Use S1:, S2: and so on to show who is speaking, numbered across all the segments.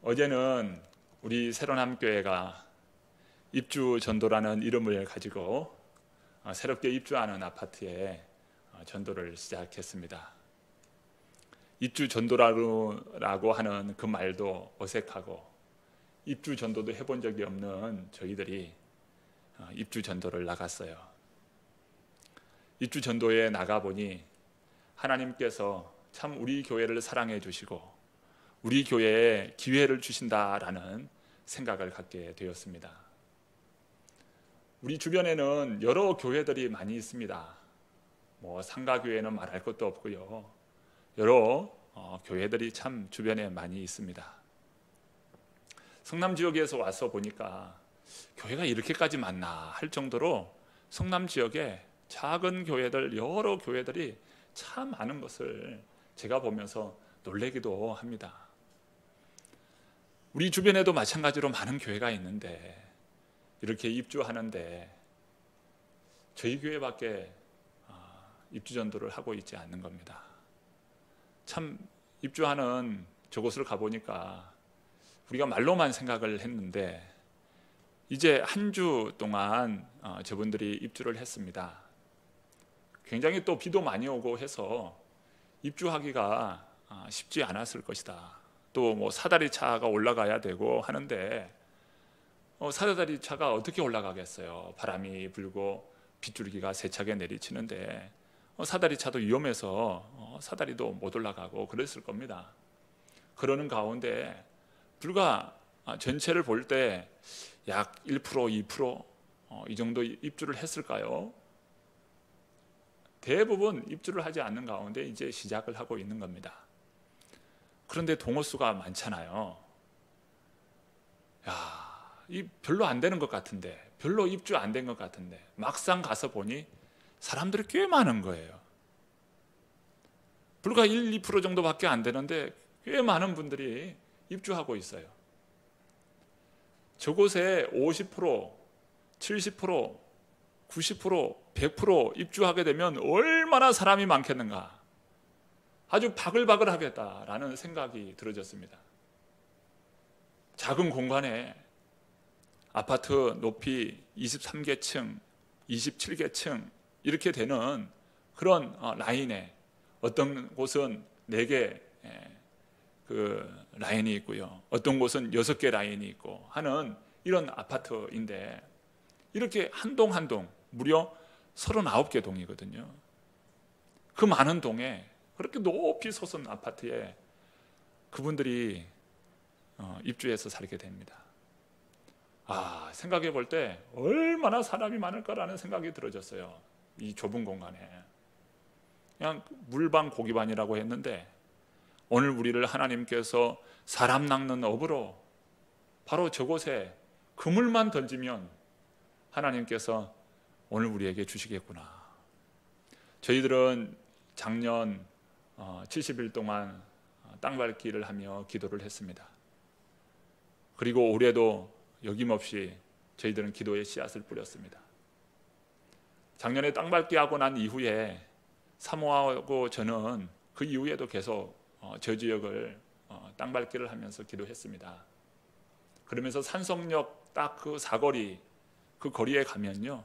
S1: 어제는 우리 새로남교회가 입주 전도라는 이름을 가지고 새롭게 입주하는 아파트에 전도를 시작했습니다. 입주 전도라고 하는 그 말도 어색하고 입주 전도도 해본 적이 없는 저희들이 입주 전도를 나갔어요. 입주 전도에 나가보니 하나님께서 참 우리 교회를 사랑해 주시고 우리 교회에 기회를 주신다라는 생각을 갖게 되었습니다. 우리 주변에는 여러 교회들이 많이 있습니다. 상가교회는 말할 것도 없고요. 여러 교회들이 참 주변에 많이 있습니다. 성남 지역에서 와서 보니까 교회가 이렇게까지 많나 할 정도로 성남 지역에 작은 교회들, 여러 교회들이 참 많은 것을 제가 보면서 놀라기도 합니다. 우리 주변에도 마찬가지로 많은 교회가 있는데 이렇게 입주하는데 저희 교회밖에 입주 전도를 하고 있지 않는 겁니다. 참 입주하는 저곳을 가보니까 우리가 말로만 생각을 했는데 이제 한 주 동안 저분들이 입주를 했습니다. 굉장히 또 비도 많이 오고 해서 입주하기가 쉽지 않았을 것이다. 또 사다리 차가 올라가야 되고 하는데 사다리 차가 어떻게 올라가겠어요? 바람이 불고 빗줄기가 세차게 내리치는데 사다리 차도 위험해서 사다리도 못 올라가고 그랬을 겁니다. 그러는 가운데 불과 전체를 볼 때 약 1%, 2% 이 정도 입주를 했을까요? 대부분 입주를 하지 않는 가운데 이제 시작을 하고 있는 겁니다. 그런데 동호수가 많잖아요. 이 별로 안 되는 것 같은데, 별로 입주 안 된 것 같은데 막상 가서 보니 사람들이 꽤 많은 거예요. 불과 1, 2% 정도밖에 안 되는데 꽤 많은 분들이 입주하고 있어요. 저곳에 50%, 70%, 90%, 100% 입주하게 되면 얼마나 사람이 많겠는가. 아주 바글바글 하겠다라는 생각이 들어졌습니다. 작은 공간에 아파트 높이 23개층, 27개층 이렇게 되는 그런 라인에 어떤 곳은 4개 그 라인이 있고요. 어떤 곳은 6개 라인이 있고 하는 이런 아파트인데 이렇게 한 동 한 동 무려 39개 동이거든요. 그 많은 동에 그렇게 높이 솟은 아파트에 그분들이 입주해서 살게 됩니다. 생각해 볼 때 얼마나 사람이 많을까라는 생각이 들어졌어요. 이 좁은 공간에. 그냥 물반 고기반이라고 했는데 오늘 우리를 하나님께서 사람 낚는 업으로 바로 저곳에 그물만 던지면 하나님께서 오늘 우리에게 주시겠구나. 저희들은 작년 70일 동안 땅밟기를 하며 기도를 했습니다. 그리고 올해도 여김없이 저희들은 기도의 씨앗을 뿌렸습니다. 작년에 땅밟기 하고 난 이후에 사모하고 저는 그 이후에도 계속 저 지역을 땅밟기를 하면서 기도했습니다. 그러면서 산성역 딱 그 사거리 그 거리에 가면요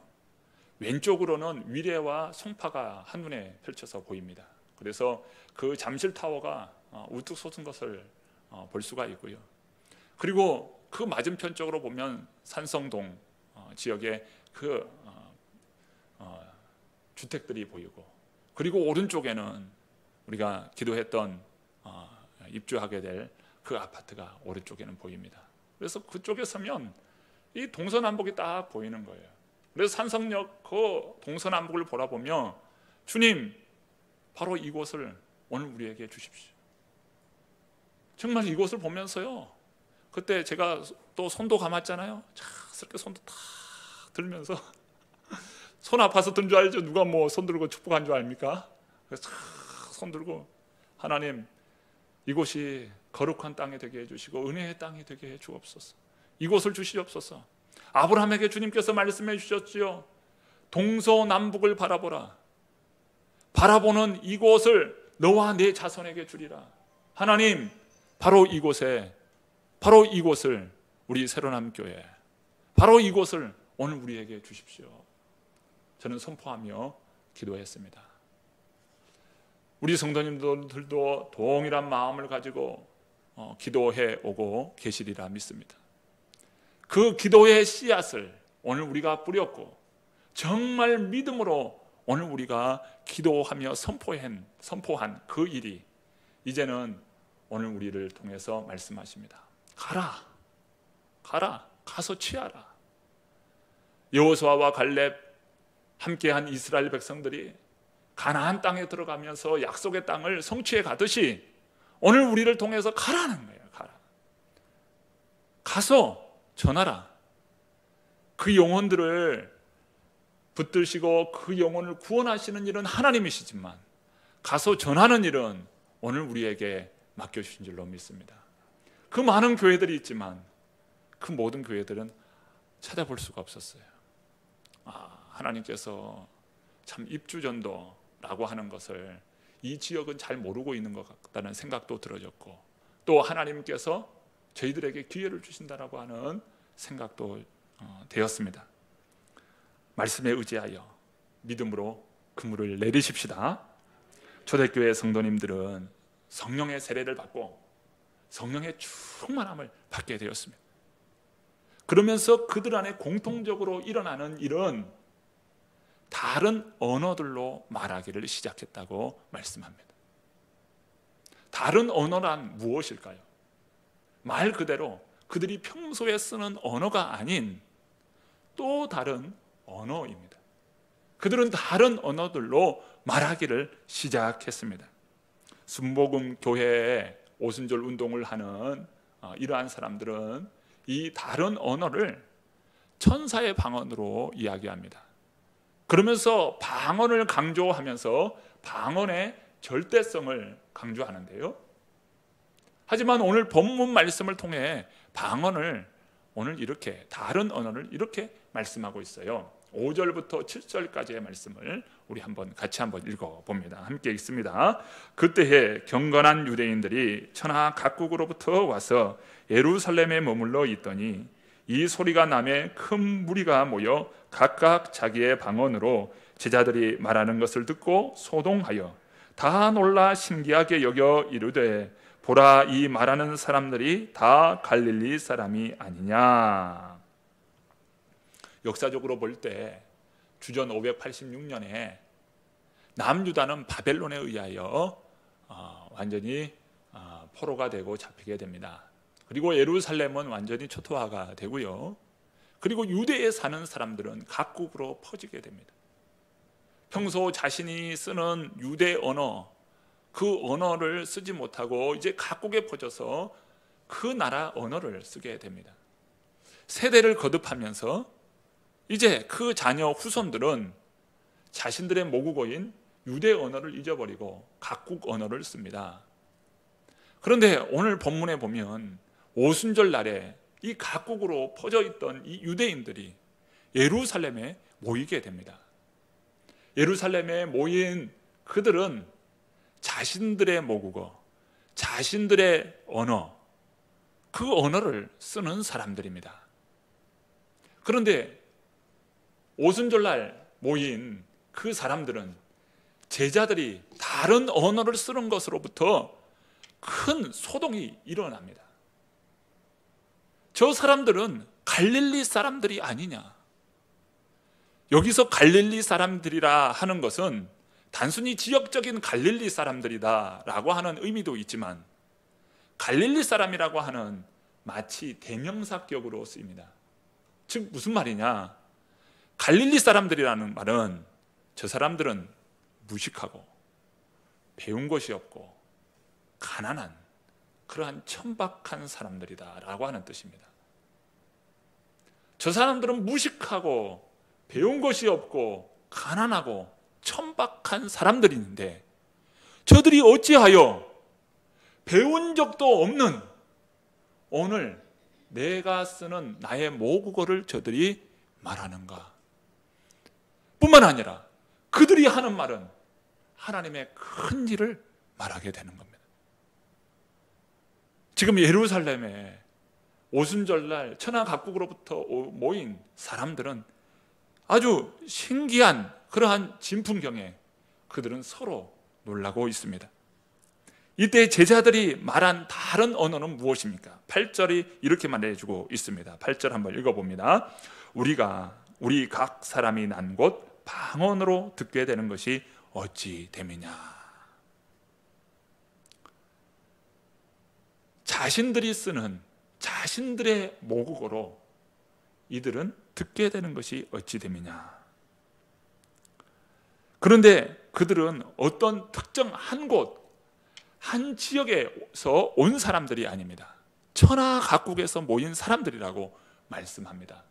S1: 왼쪽으로는 위례와 송파가 한눈에 펼쳐서 보입니다. 그래서 그 잠실타워가 우뚝 솟은 것을 볼 수가 있고요. 그리고 그 맞은편 쪽으로 보면 산성동 지역의 그 주택들이 보이고 그리고 오른쪽에는 우리가 기도했던 입주하게 될 그 아파트가 오른쪽에는 보입니다. 그래서 그쪽에 서면 이 동서남북이 딱 보이는 거예요. 그래서 산성역 그 동서남북을 보라보며 주님 바로 이곳을 오늘 우리에게 주십시오. 정말 이곳을 보면서요 그때 제가 또 손도 감았잖아요. 자스럽게 손도 탁 들면서 손 아파서 든 줄 알죠. 누가 손 들고 축복한 줄 압니까? 그래서 손 들고 하나님 이곳이 거룩한 땅이 되게 해주시고 은혜의 땅이 되게 해 주옵소서. 이곳을 주시옵소서. 아브라함에게 주님께서 말씀해 주셨지요. 동서남북을 바라보라. 바라보는 이곳을 너와 네 자손에게 주리라. 하나님 바로 이곳에 바로 이곳을 우리 새로남 교회, 바로 이곳을 오늘 우리에게 주십시오. 저는 선포하며 기도했습니다. 우리 성도님들도 동일한 마음을 가지고 기도해 오고 계시리라 믿습니다. 그 기도의 씨앗을 오늘 우리가 뿌렸고 정말 믿음으로 오늘 우리가 기도하며 선포한 그 일이 이제는 오늘 우리를 통해서 말씀하십니다. 가서 취하라. 여호수아와 갈렙 함께한 이스라엘 백성들이 가나안 땅에 들어가면서 약속의 땅을 성취해 가듯이 오늘 우리를 통해서 가라는 거예요. 가서 전하라. 그 영혼들을 붙드시고 그 영혼을 구원하시는 일은 하나님이시지만 가서 전하는 일은 오늘 우리에게 맡겨주신 줄로 믿습니다. 그 많은 교회들이 있지만 그 모든 교회들은 찾아볼 수가 없었어요. 하나님께서 참 입주전도라고 하는 것을 이 지역은 잘 모르고 있는 것 같다는 생각도 들어졌고, 또 하나님께서 저희들에게 기회를 주신다라고 하는 생각도 되었습니다. 말씀에 의지하여 믿음으로 그물을 내리십시다. 초대교회 성도님들은 성령의 세례를 받고 성령의 충만함을 받게 되었습니다. 그러면서 그들 안에 공통적으로 일어나는 일은 다른 언어들로 말하기를 시작했다고 말씀합니다. 다른 언어란 무엇일까요? 말 그대로 그들이 평소에 쓰는 언어가 아닌 또 다른 언어입니다. 그들은 다른 언어들로 말하기를 시작했습니다. 순복음 교회에 오순절 운동을 하는 이러한 사람들은 이 다른 언어를 천사의 방언으로 이야기합니다. 그러면서 방언을 강조하면서 방언의 절대성을 강조하는데요. 하지만 오늘 본문 말씀을 통해 방언을 오늘 이렇게 다른 언어를 이렇게 말씀하고 있어요. 5절부터 7절까지의 말씀을 우리 같이 한번 읽어봅니다. 함께 읽습니다. 그때에 경건한 유대인들이 천하 각국으로부터 와서 예루살렘에 머물러 있더니 이 소리가 나매 큰 무리가 모여 각각 자기의 방언으로 제자들이 말하는 것을 듣고 소동하여 다 놀라 신기하게 여겨 이르되 보라, 이 말하는 사람들이 다 갈릴리 사람이 아니냐. 역사적으로 볼 때 주전 586년에 남유다는 바벨론에 의하여 완전히 포로가 되고 잡히게 됩니다. 그리고 예루살렘은 완전히 초토화가 되고요. 그리고 유대에 사는 사람들은 각국으로 퍼지게 됩니다. 평소 자신이 쓰는 유대 언어, 그 언어를 쓰지 못하고 이제 각국에 퍼져서 그 나라 언어를 쓰게 됩니다. 세대를 거듭하면서 이제 그 자녀 후손들은 자신들의 모국어인 유대 언어를 잊어버리고 각국 언어를 씁니다. 그런데 오늘 본문에 보면 오순절 날에 이 각국으로 퍼져 있던 이 유대인들이 예루살렘에 모이게 됩니다. 예루살렘에 모인 그들은 자신들의 모국어, 자신들의 언어, 그 언어를 쓰는 사람들입니다. 그런데 오순절날 모인 그 사람들은 제자들이 다른 언어를 쓰는 것으로부터 큰 소동이 일어납니다. 저 사람들은 갈릴리 사람들이 아니냐. 여기서 갈릴리 사람들이라 하는 것은 단순히 지역적인 갈릴리 사람들이다라고 하는 의미도 있지만 갈릴리 사람이라고 하는 마치 대명사격으로 쓰입니다. 즉 무슨 말이냐? 갈릴리 사람들이라는 말은 저 사람들은 무식하고 배운 것이 없고 가난한 그러한 천박한 사람들이다라고 하는 뜻입니다. 저 사람들은 무식하고 배운 것이 없고 가난하고 천박한 사람들인데 저들이 어찌하여 배운 적도 없는 오늘 내가 쓰는 나의 모국어를 저들이 말하는가? 뿐만 아니라 그들이 하는 말은 하나님의 큰 일을 말하게 되는 겁니다. 지금 예루살렘에 오순절날 천하각국으로부터 모인 사람들은 아주 신기한 그러한 진풍경에 그들은 서로 놀라고 있습니다. 이때 제자들이 말한 다른 언어는 무엇입니까? 8절이 이렇게 말해주고 있습니다. 8절 한번 읽어봅니다. 우리 각 사람이 난 곳 방언으로 듣게 되는 것이 어찌 됨이냐. 자신들이 쓰는 자신들의 모국어로 이들은 듣게 되는 것이 어찌 됨이냐. 그런데 그들은 어떤 특정 한 곳, 한 지역에서 온 사람들이 아닙니다. 천하각국에서 모인 사람들이라고 말씀합니다.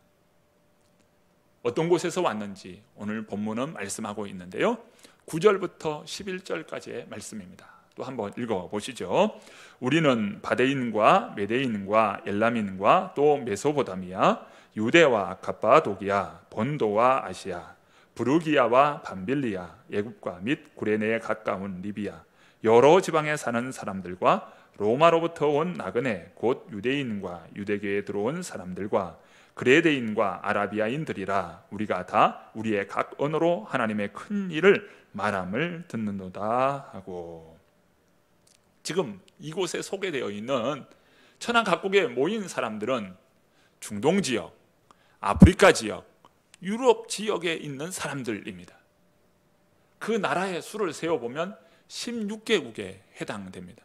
S1: 어떤 곳에서 왔는지 오늘 본문은 말씀하고 있는데요, 9절부터 11절까지의 말씀입니다. 또 한번 읽어보시죠. 우리는 바데인과 메데인과 엘람인과 또 메소포타미아, 유대와 갑바도기아, 본도와 아시아, 부르기아와 밤빌리아, 애굽과 및 구레네에 가까운 리비아, 여러 지방에 사는 사람들과 로마로부터 온 나그네 곧 유대인과 유대교에 들어온 사람들과 그레데인과 아라비아인들이라 우리가 다 우리의 각 언어로 하나님의 큰 일을 말함을 듣는도다 하고. 지금 이곳에 소개되어 있는 천하각국에 모인 사람들은 중동 지역, 아프리카 지역, 유럽 지역에 있는 사람들입니다. 그 나라의 수를 세어보면 16개국에 해당됩니다.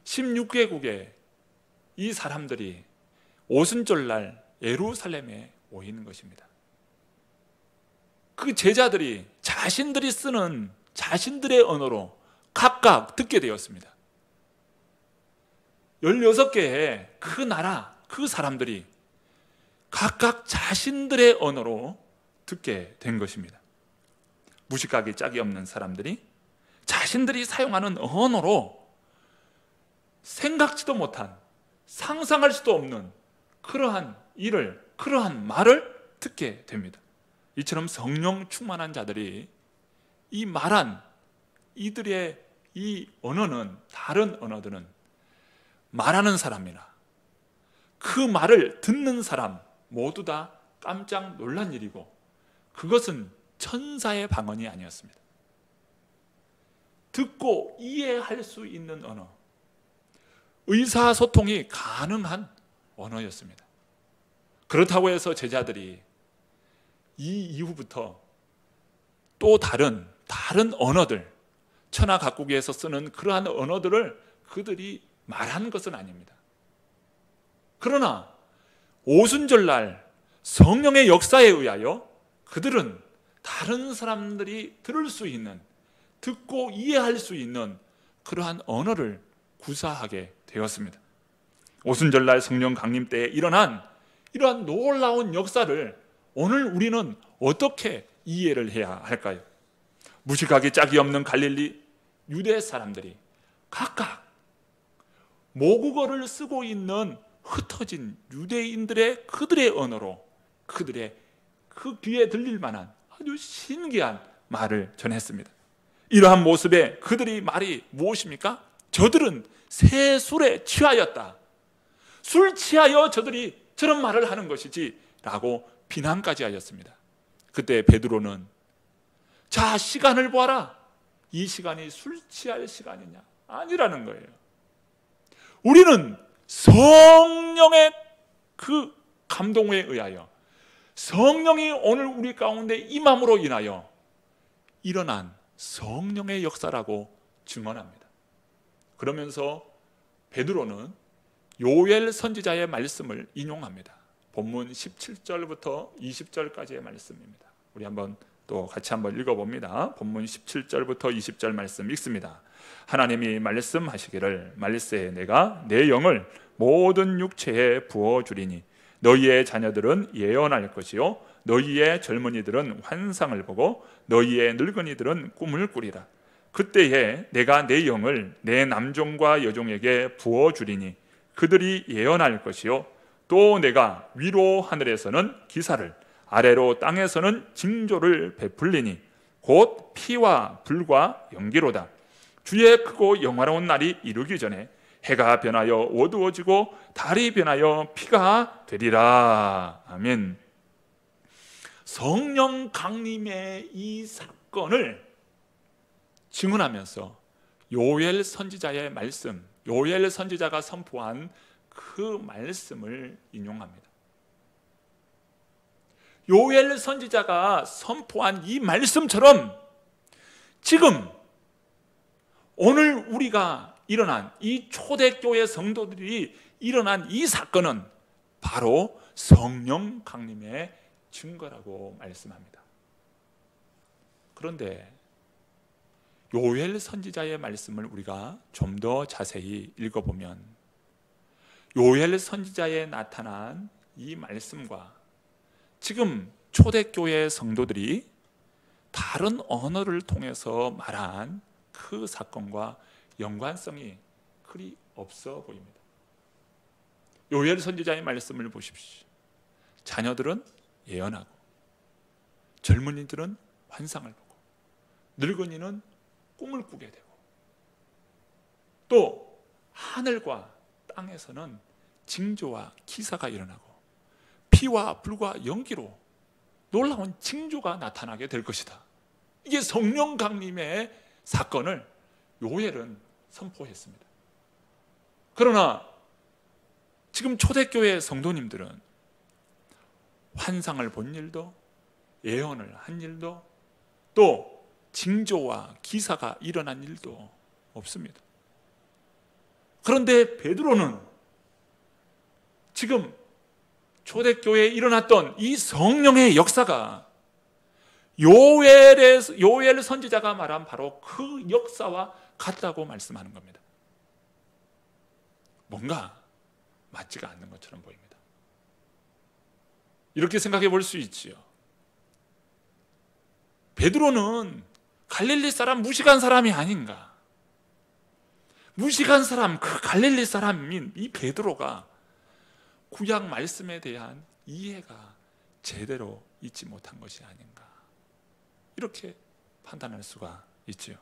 S1: 16개국에 이 사람들이 오순절날 예루살렘에 모이는 것입니다. 그 제자들이 자신들이 쓰는 자신들의 언어로 각각 듣게 되었습니다. 16개의 그 나라, 그 사람들이 각각 자신들의 언어로 듣게 된 것입니다. 무식하기 짝이 없는 사람들이 자신들이 사용하는 언어로 생각지도 못한, 상상할 수도 없는 그러한 일을, 그러한 말을 듣게 됩니다. 이처럼 성령 충만한 자들이 이 말한 이들의 이 언어는, 다른 언어들은 말하는 사람이나 그 말을 듣는 사람 모두 다 깜짝 놀란 일이고, 그것은 천사의 방언이 아니었습니다. 듣고 이해할 수 있는 언어, 의사소통이 가능한 언어였습니다. 그렇다고 해서 제자들이 이 이후부터 또 다른 언어들, 천하각국에서 쓰는 그러한 언어들을 그들이 말하는 것은 아닙니다. 그러나 오순절날 성령의 역사에 의하여 그들은 다른 사람들이 들을 수 있는, 듣고 이해할 수 있는 그러한 언어를 구사하게 되었습니다. 오순절날 성령 강림 때에 일어난 이러한 놀라운 역사를 오늘 우리는 어떻게 이해를 해야 할까요? 무식하기 짝이 없는 갈릴리 유대 사람들이 각각 모국어를 쓰고 있는 흩어진 유대인들의 그들의 언어로 그들의 그 귀에 들릴 만한 아주 신기한 말을 전했습니다. 이러한 모습에 그들이 말이 무엇입니까? 저들은 새 술에 취하였다. 술 취하여 저들이 저런 말을 하는 것이지 라고 비난까지 하였습니다. 그때 베드로는 자, 시간을 보아라. 이 시간이 술 취할 시간이냐? 아니라는 거예요. 우리는 성령의 그 감동에 의하여, 성령이 오늘 우리 가운데 임함으로 인하여 일어난 성령의 역사라고 증언합니다. 그러면서 베드로는 요엘 선지자의 말씀을 인용합니다. 본문 17절부터 20절까지의 말씀입니다. 우리 한번 또 같이 한번 읽어봅니다. 본문 17절부터 20절 말씀 읽습니다. 하나님이 말씀하시기를 말세 내가 내 영을 모든 육체에 부어주리니 너희의 자녀들은 예언할 것이요 너희의 젊은이들은 환상을 보고 너희의 늙은이들은 꿈을 꾸리라. 그때에 내가 내 영을 내 남종과 여종에게 부어주리니 그들이 예언할 것이요 또 내가 위로 하늘에서는 기사를 아래로 땅에서는 징조를 베풀리니 곧 피와 불과 연기로다. 주의 크고 영화로운 날이 이르기 전에 해가 변하여 어두워지고 달이 변하여 피가 되리라. 아멘. 성령 강림의 이 사건을 증언하면서 요엘 선지자의 말씀, 요엘 선지자가 선포한 그 말씀을 인용합니다. 요엘 선지자가 선포한 이 말씀처럼 지금 오늘 우리가 일어난 이 초대교회 성도들이 일어난 이 사건은 바로 성령 강림의 증거라고 말씀합니다. 그런데 요엘 선지자의 말씀을 우리가 좀 더 자세히 읽어보면 요엘 선지자에 나타난 이 말씀과 지금 초대교회 성도들이 다른 언어를 통해서 말한 그 사건과 연관성이 그리 없어 보입니다. 요엘 선지자의 말씀을 보십시오. 자녀들은 예언하고 젊은이들은 환상을 보고 늙은이는 꿈을 꾸게 되고 또 하늘과 땅에서는 징조와 기사가 일어나고 피와 불과 연기로 놀라운 징조가 나타나게 될 것이다. 이게 성령 강림의 사건을 요엘은 선포했습니다. 그러나 지금 초대교회 성도님들은 환상을 본 일도 예언을 한 일도 또 징조와 기사가 일어난 일도 없습니다. 그런데 베드로는 지금 초대교회에 일어났던 이 성령의 역사가 요엘 선지자가 말한 바로 그 역사와 같다고 말씀하는 겁니다. 뭔가 맞지가 않는 것처럼 보입니다. 이렇게 생각해 볼 수 있지요. 베드로는 갈릴리 사람, 무식한 사람이 아닌가. 무식한 사람, 그 갈릴리 사람인 이 베드로가 구약 말씀에 대한 이해가 제대로 있지 못한 것이 아닌가, 이렇게 판단할 수가 있지요.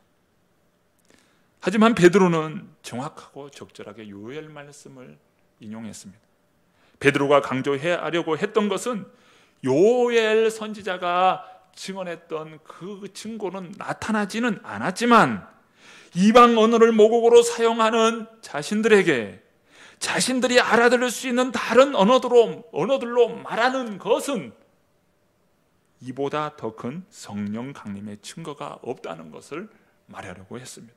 S1: 하지만 베드로는 정확하고 적절하게 요엘 말씀을 인용했습니다. 베드로가 강조하려고 했던 것은 요엘 선지자가 증언했던 그 증거는 나타나지는 않았지만 이방 언어를 모국어로 사용하는 자신들에게 자신들이 알아들을 수 있는 다른 언어들로 말하는 것은 이보다 더 큰 성령 강림의 증거가 없다는 것을 말하려고 했습니다.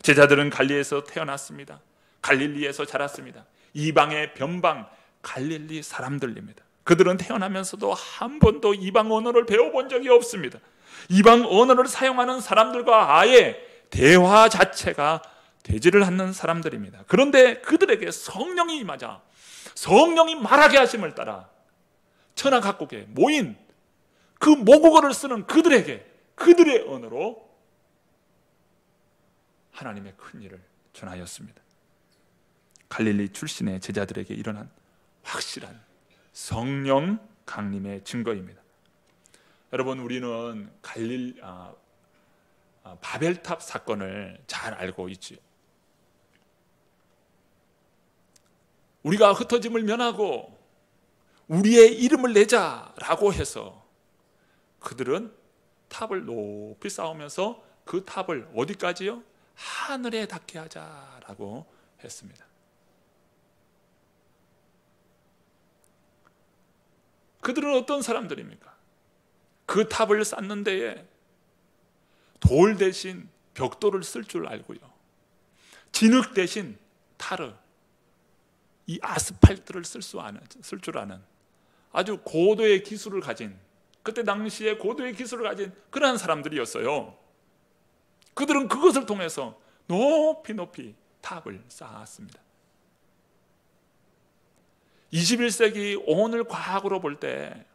S1: 제자들은 갈릴리에서 태어났습니다. 갈릴리에서 자랐습니다. 이방의 변방 갈릴리 사람들입니다. 그들은 태어나면서도 한 번도 이방 언어를 배워본 적이 없습니다. 이방 언어를 사용하는 사람들과 아예 대화 자체가 되지를 않는 사람들입니다. 그런데 그들에게 성령이 임하자 성령이 말하게 하심을 따라 천하 각국에 모인 그 모국어를 쓰는 그들에게 그들의 언어로 하나님의 큰 일을 전하였습니다. 갈릴리 출신의 제자들에게 일어난 확실한 성령 강림의 증거입니다. 여러분, 우리는 바벨탑 사건을 잘 알고 있지요. 우리가 흩어짐을 면하고 우리의 이름을 내자라고 해서 그들은 탑을 높이 쌓으면서 그 탑을 어디까지요? 하늘에 닿게 하자라고 했습니다. 그들은 어떤 사람들입니까? 그 탑을 쌓는 데에 돌 대신 벽돌을 쓸 줄 알고요, 진흙 대신 타르, 이 아스팔트를 쓸 줄 아는 아주 고도의 기술을 가진, 그때 당시에 고도의 기술을 가진 그러한 사람들이었어요. 그들은 그것을 통해서 높이 탑을 쌓았습니다. 21세기 오늘 과학으로 볼 때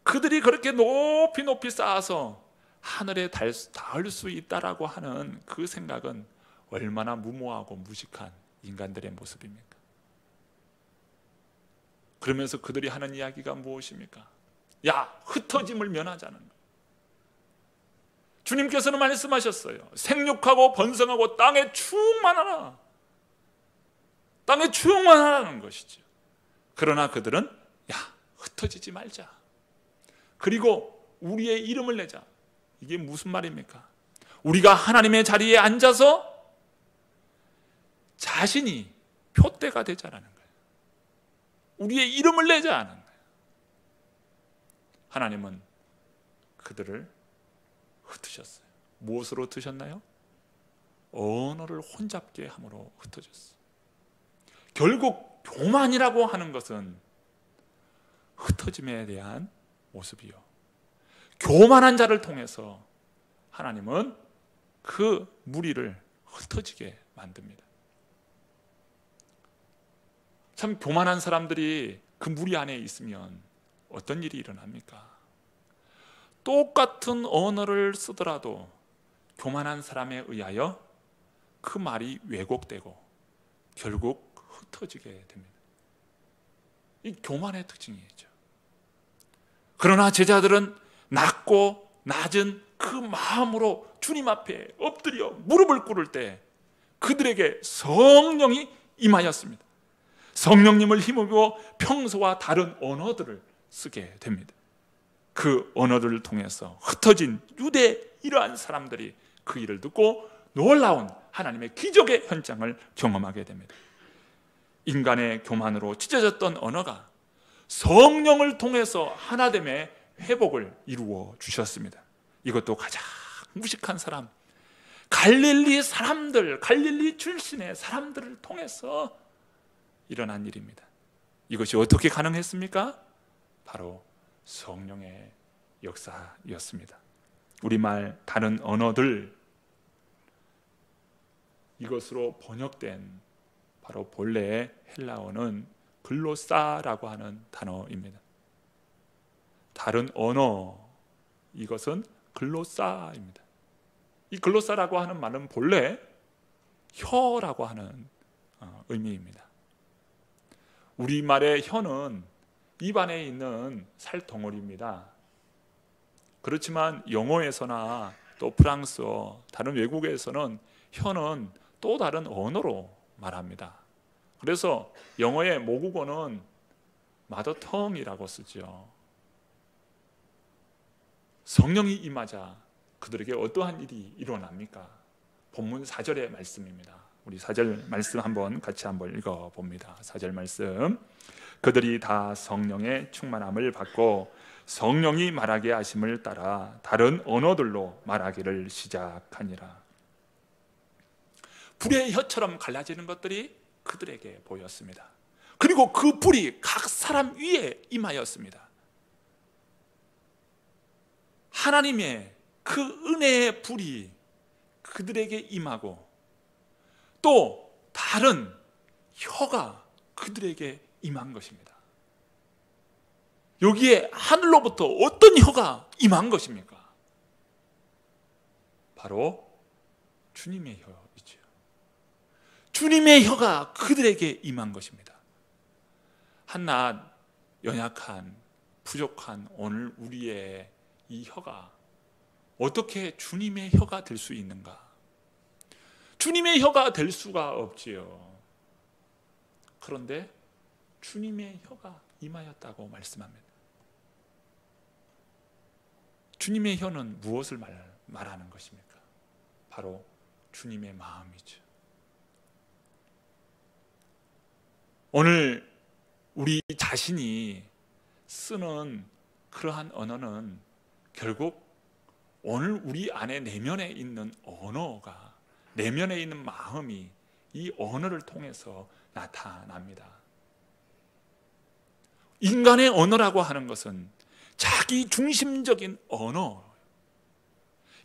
S1: 그들이 그렇게 높이 쌓아서 하늘에 닿을 수 있다라고 하는 그 생각은 얼마나 무모하고 무식한 인간들의 모습입니까? 그러면서 그들이 하는 이야기가 무엇입니까? 야, 흩어짐을 면하자는 거예요. 주님께서는 말씀하셨어요. 생육하고 번성하고 땅에 충만하라. 땅에 충만하라는 것이죠. 그러나 그들은 흩어지지 말자. 그리고 우리의 이름을 내자. 이게 무슨 말입니까? 우리가 하나님의 자리에 앉아서 자신이 표대가 되자라는 거예요. 우리의 이름을 내자는 거예요. 하나님은 그들을 흩으셨어요. 무엇으로 흩으셨나요? 언어를 혼잡게 함으로 흩어졌어요. 결국 교만이라고 하는 것은 흩어짐에 대한 모습이요. 교만한 자를 통해서 하나님은 그 무리를 흩어지게 만듭니다. 참 교만한 사람들이 그 무리 안에 있으면 어떤 일이 일어납니까? 똑같은 언어를 쓰더라도 교만한 사람에 의하여 그 말이 왜곡되고 결국 흩어지게 됩니다. 이 교만의 특징이죠. 그러나 제자들은 낮고 낮은 그 마음으로 주님 앞에 엎드려 무릎을 꿇을 때 그들에게 성령이 임하였습니다. 성령님을 힘입어 평소와 다른 언어들을 쓰게 됩니다. 그 언어들을 통해서 흩어진 유대 이러한 사람들이 그 일을 듣고 놀라운 하나님의 기적의 현장을 경험하게 됩니다. 인간의 교만으로 찢어졌던 언어가 성령을 통해서 하나됨의 회복을 이루어 주셨습니다. 이것도 가장 무식한 사람, 갈릴리 사람들, 갈릴리 출신의 사람들을 통해서 일어난 일입니다. 이것이 어떻게 가능했습니까? 바로 성령의 역사였습니다. 우리말 다른 언어들, 이것으로 번역된 바로 본래의 헬라어는 글로사라고 하는 단어입니다. 다른 언어, 이것은 글로사입니다. 이 글로사라고 하는 말은 본래 혀라고 하는 의미입니다. 우리말의 혀는 입안에 있는 살덩어리입니다. 그렇지만 영어에서나 또 프랑스어, 다른 외국에서는 혀는 또 다른 언어로 말합니다. 그래서 영어의 모국어는 마더텅이라고 쓰죠. 성령이 임하자 그들에게 어떠한 일이 일어납니까? 본문 4절의 말씀입니다. 우리 4절 말씀 같이 한번 읽어봅니다. 4절 말씀. 그들이 다 성령의 충만함을 받고 성령이 말하게 하심을 따라 다른 언어들로 말하기를 시작하니라. 불의 혀처럼 갈라지는 것들이 그들에게 보였습니다. 그리고 그 불이 각 사람 위에 임하였습니다. 하나님의 그 은혜의 불이 그들에게 임하고 또 다른 혀가 그들에게 임한 것입니다. 여기에 하늘로부터 어떤 혀가 임한 것입니까? 바로 주님의 혀이죠. 주님의 혀가 그들에게 임한 것입니다. 한낱 연약한 부족한 오늘 우리의 이 혀가 어떻게 주님의 혀가 될 수 있는가? 주님의 혀가 될 수가 없지요. 그런데 주님의 혀가 임하였다고 말씀합니다. 주님의 혀는 무엇을 말하는 것입니까? 바로 주님의 마음이죠. 오늘 우리 자신이 쓰는 그러한 언어는 결국 오늘 우리 안에 내면에 있는 언어가, 내면에 있는 마음이 이 언어를 통해서 나타납니다. 인간의 언어라고 하는 것은 자기 중심적인 언어,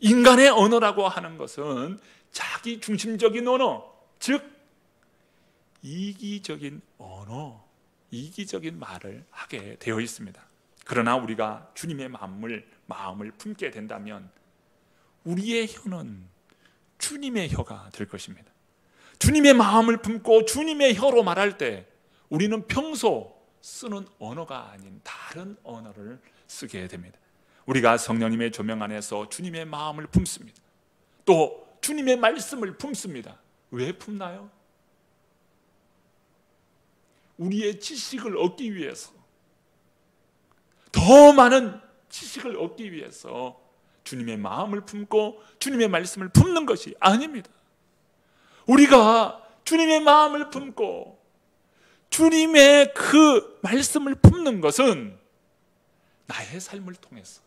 S1: 인간의 언어라고 하는 것은 자기 중심적인 언어, 즉 이기적인 언어, 이기적인 말을 하게 되어 있습니다. 그러나 우리가 주님의 마음을 품게 된다면 우리의 혀는 주님의 혀가 될 것입니다. 주님의 마음을 품고 주님의 혀로 말할 때 우리는 평소 쓰는 언어가 아닌 다른 언어를 쓰게 됩니다. 우리가 성령님의 조명 안에서 주님의 마음을 품습니다. 또 주님의 말씀을 품습니다. 왜 품나요? 우리의 지식을 얻기 위해서, 더 많은 지식을 얻기 위해서 주님의 마음을 품고 주님의 말씀을 품는 것이 아닙니다. 우리가 주님의 마음을 품고 주님의 그 말씀을 품는 것은 나의 삶을 통해서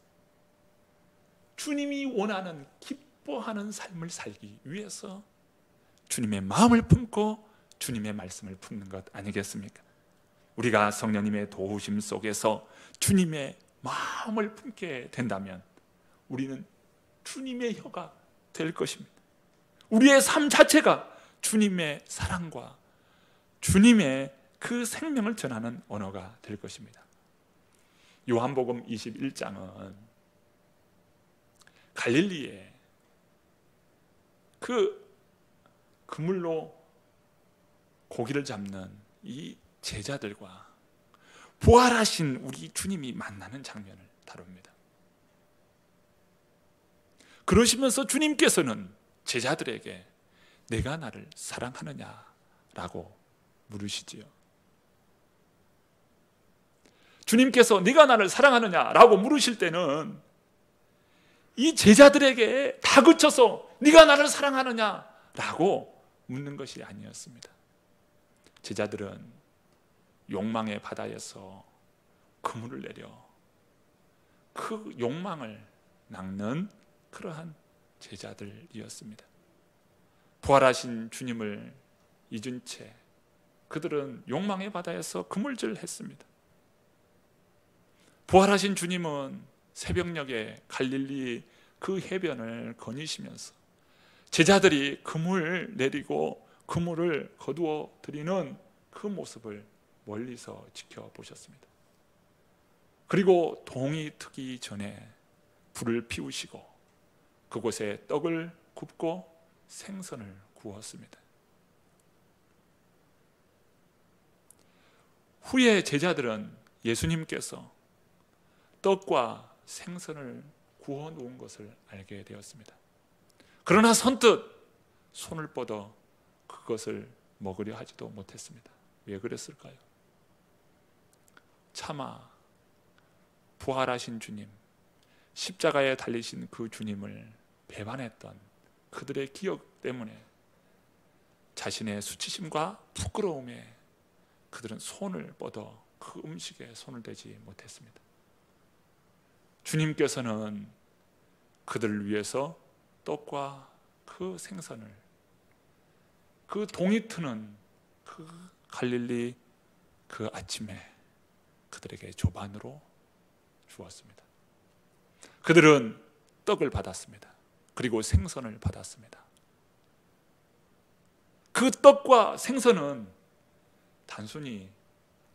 S1: 주님이 원하는 기뻐하는 삶을 살기 위해서 주님의 마음을 품고 주님의 말씀을 품는 것 아니겠습니까? 우리가 성령님의 도우심 속에서 주님의 마음을 품게 된다면 우리는 주님의 혀가 될 것입니다. 우리의 삶 자체가 주님의 사랑과 주님의 그 생명을 전하는 언어가 될 것입니다. 요한복음 21장은 갈릴리에 그 그물로 고기를 잡는 이 제자들과 부활하신 우리 주님이 만나는 장면을 다룹니다. 그러시면서 주님께서는 제자들에게 내가 나를 사랑하느냐라고 물으시지요. 주님께서 네가 나를 사랑하느냐라고 물으실 때는 이 제자들에게 다그쳐서 네가 나를 사랑하느냐라고 묻는 것이 아니었습니다. 제자들은 욕망의 바다에서 그물을 내려 그 욕망을 낚는 그러한 제자들이었습니다. 부활하신 주님을 잊은 채 그들은 욕망의 바다에서 그물질했습니다. 부활하신 주님은 새벽녘에 갈릴리 그 해변을 거니시면서 제자들이 그물 내리고 그물을 거두어 드리는 그 모습을 멀리서 지켜보셨습니다. 그리고 동이 트기 전에 불을 피우시고 그곳에 떡을 굽고 생선을 구웠습니다. 후에 제자들은 예수님께서 떡과 생선을 구워 놓은 것을 알게 되었습니다. 그러나 선뜻 손을 뻗어 그것을 먹으려 하지도 못했습니다. 왜 그랬을까요? 차마 부활하신 주님, 십자가에 달리신 그 주님을 배반했던 그들의 기억 때문에 자신의 수치심과 부끄러움에 그들은 손을 뻗어 그 음식에 손을 대지 못했습니다. 주님께서는 그들을 위해서 떡과 그 생선을 그 동이 트는 그 갈릴리 그 아침에 그들에게 조반으로 주었습니다. 그들은 떡을 받았습니다. 그리고 생선을 받았습니다. 그 떡과 생선은 단순히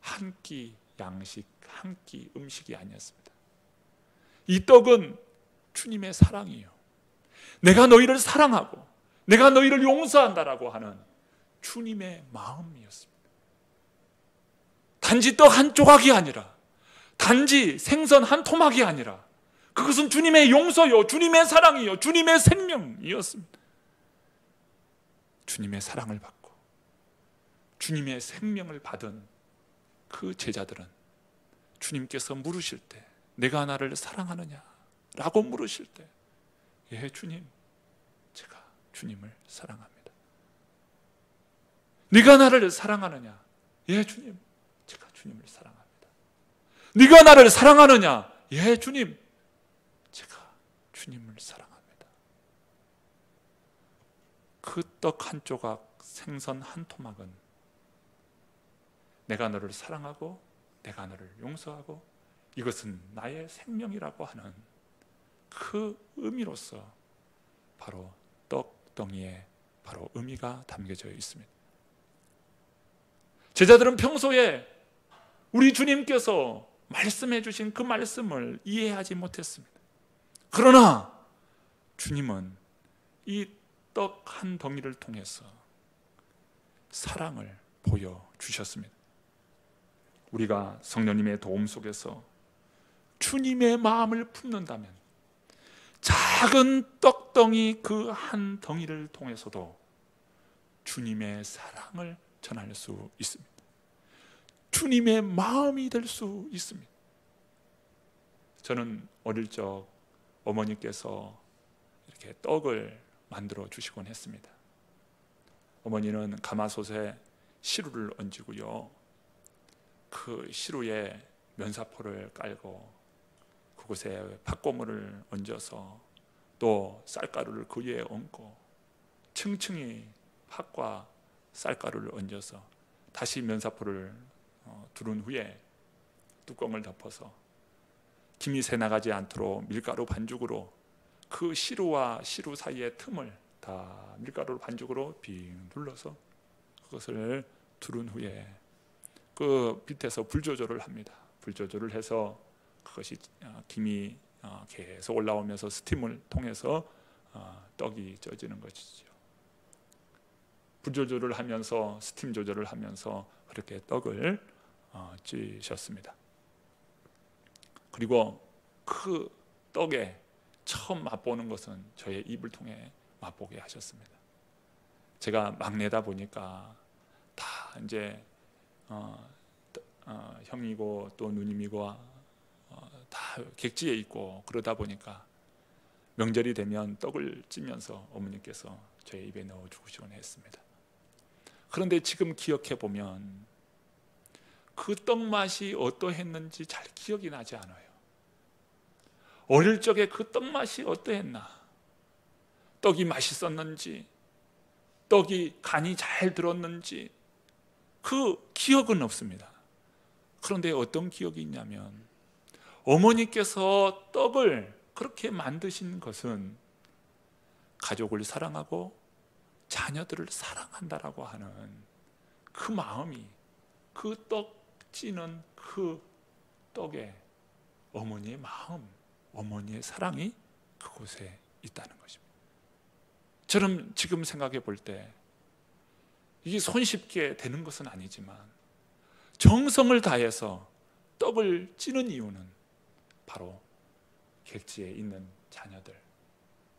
S1: 한 끼 양식, 한 끼 음식이 아니었습니다. 이 떡은 주님의 사랑이에요. 내가 너희를 사랑하고 내가 너희를 용서한다라고 하는 주님의 마음이었습니다. 단지 떡 한 조각이 아니라, 단지 생선 한 토막이 아니라 그것은 주님의 용서요, 주님의 사랑이요, 주님의 생명이었습니다. 주님의 사랑을 받고 주님의 생명을 받은 그 제자들은 주님께서 물으실 때 내가 나를 사랑하느냐 라고 물으실 때 예 주님, 제가 주님을 사랑합니다. 네가 나를 사랑하느냐? 예 주님, 제가 주님을 사랑합니다. 네가 나를 사랑하느냐? 예 주님, 제가 주님을 사랑합니다. 그 떡 한 조각, 생선 한 토막은 내가 너를 사랑하고 내가 너를 용서하고 이것은 나의 생명이라고 하는 그 의미로서 바로 떡덩이에 바로 의미가 담겨져 있습니다. 제자들은 평소에 우리 주님께서 말씀해 주신 그 말씀을 이해하지 못했습니다. 그러나 주님은 이 떡 한 덩이를 통해서 사랑을 보여주셨습니다. 우리가 성령님의 도움 속에서 주님의 마음을 품는다면 작은 떡덩이 그 한 덩이를 통해서도 주님의 사랑을 전할 수 있습니다. 주님의 마음이 될 수 있습니다. 저는 어릴 적 어머니께서 이렇게 떡을 만들어 주시곤 했습니다. 어머니는 가마솥에 시루를 얹고요, 그 시루에 면사포를 깔고 그곳에 팥고물을 얹어서 또 쌀가루를 그 위에 얹고 층층이 팥과 쌀가루를 얹어서 다시 면사포를 두른 후에 뚜껑을 덮어서 김이 새나가지 않도록 밀가루 반죽으로 그 시루와 시루 사이의 틈을 다 밀가루 반죽으로 빙 눌러서 그것을 두른 후에 그 밑에서 불 조절을 합니다. 불 조절을 해서 그것이 김이 계속 올라오면서 스팀을 통해서 떡이 쪄지는 것이죠. 불 조절을 하면서 스팀 조절을 하면서 그렇게 떡을 찌셨습니다. 그리고 그 떡에 처음 맛보는 것은 저의 입을 통해 맛보게 하셨습니다. 제가 막내다 보니까 다 이제 형이고 또 누님이고 다 객지에 있고 그러다 보니까 명절이 되면 떡을 찌면서 어머니께서 저의 입에 넣어 주시곤 했습니다. 그런데 지금 기억해 보면 그 떡 맛이 어떠했는지 잘 기억이 나지 않아요. 어릴 적에 그 떡 맛이 어떠했나, 떡이 맛있었는지, 떡이 간이 잘 들었는지 그 기억은 없습니다. 그런데 어떤 기억이 있냐면 어머니께서 떡을 그렇게 만드신 것은 가족을 사랑하고 자녀들을 사랑한다라고 하는 그 마음이, 그 떡 찌는 그 떡에 어머니의 마음, 어머니의 사랑이 그곳에 있다는 것입니다. 저는 지금 생각해 볼 때 이게 손쉽게 되는 것은 아니지만 정성을 다해서 떡을 찌는 이유는 바로 객지에 있는 자녀들,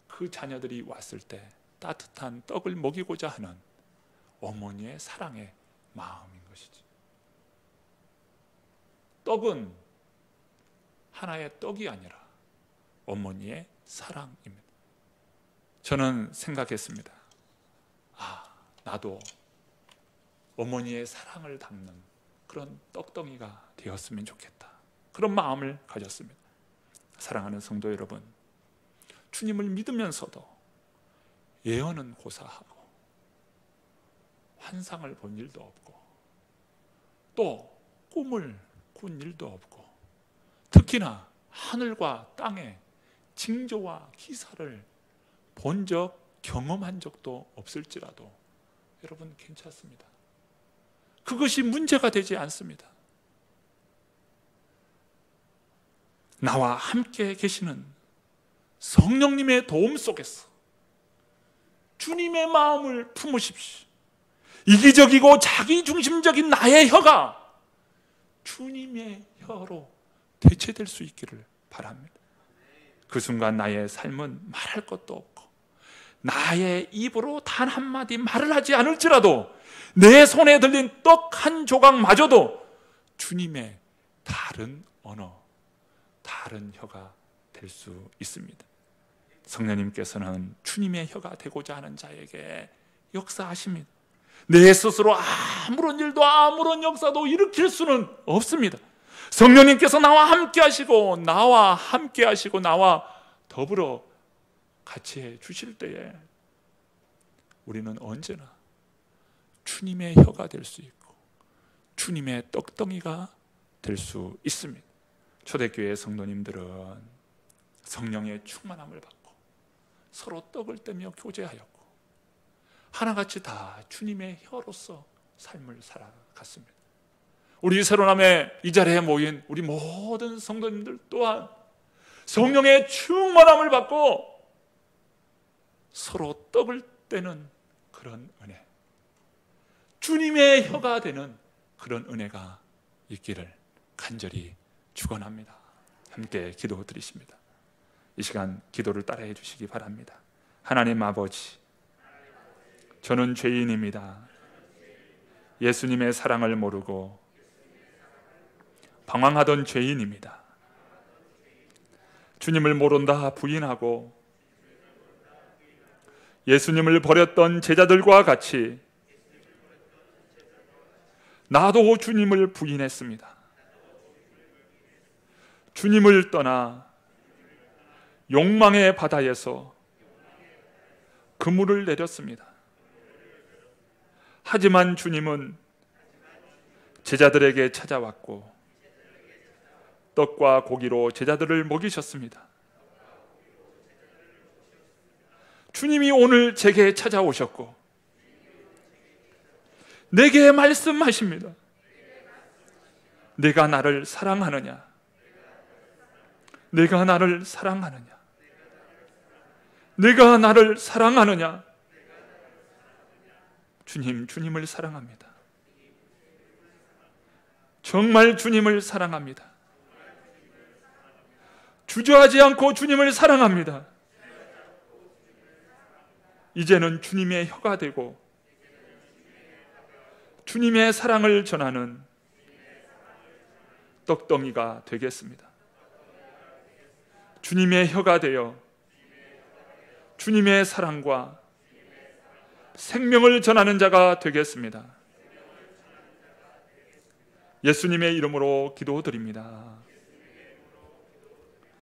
S1: 그 자녀들이 왔을 때 따뜻한 떡을 먹이고자 하는 어머니의 사랑의 마음인 것이지. 떡은 하나의 떡이 아니라 어머니의 사랑입니다. 저는 생각했습니다. 나도 어머니의 사랑을 담는 그런 떡덩이가 되었으면 좋겠다. 그런 마음을 가졌습니다. 사랑하는 성도 여러분, 주님을 믿으면서도 예언은 고사하고 환상을 본 일도 없고 또 꿈을 꾼 일도 없고 특히나 하늘과 땅의 징조와 기사를 본 적, 경험한 적도 없을지라도 여러분 괜찮습니다. 그것이 문제가 되지 않습니다. 나와 함께 계시는 성령님의 도움 속에서 주님의 마음을 품으십시오. 이기적이고 자기중심적인 나의 혀가 주님의 혀로 대체될 수 있기를 바랍니다. 그 순간 나의 삶은 말할 것도 없고 나의 입으로 단 한마디 말을 하지 않을지라도 내 손에 들린 떡 한 조각마저도 주님의 다른 언어, 다른 혀가 될 수 있습니다. 성령님께서는 주님의 혀가 되고자 하는 자에게 역사하십니다. 내 스스로 아무런 일도 아무런 역사도 일으킬 수는 없습니다. 성령님께서 나와 함께 하시고 나와 더불어 같이 해 주실 때에 우리는 언제나 주님의 혀가 될 수 있고 주님의 떡덩이가 될 수 있습니다. 초대교회 성도님들은 성령의 충만함을 받고 서로 떡을 떼며 교제하였고 하나같이 다 주님의 혀로서 삶을 살아갔습니다. 우리 새로남의 이 자리에 모인 우리 모든 성도님들 또한 성령의 충만함을 받고 서로 떡을 떼는 그런 은혜, 주님의 혀가 되는 그런 은혜가 있기를 간절히 축원합니다. 함께 기도드리십니다. 이 시간 기도를 따라해 주시기 바랍니다. 하나님 아버지, 저는 죄인입니다. 예수님의 사랑을 모르고 방황하던 죄인입니다. 주님을 모른다 부인하고 예수님을 버렸던 제자들과 같이 나도 주님을 부인했습니다. 주님을 떠나 욕망의 바다에서 그물을 내렸습니다. 하지만 주님은 제자들에게 찾아왔고 떡과 고기로 제자들을 먹이셨습니다. 주님이 오늘 제게 찾아오셨고 내게 말씀하십니다. 내가 나를 사랑하느냐? 내가 나를 사랑하느냐? 내가 나를 사랑하느냐? 주님, 주님을 사랑합니다. 정말 주님을 사랑합니다. 주저하지 않고 주님을 사랑합니다. 이제는 주님의 혀가 되고 주님의 사랑을 전하는 떡덩이가 되겠습니다. 주님의 혀가 되어 주님의 사랑과 생명을 전하는 자가 되겠습니다. 예수님의 이름으로 기도드립니다.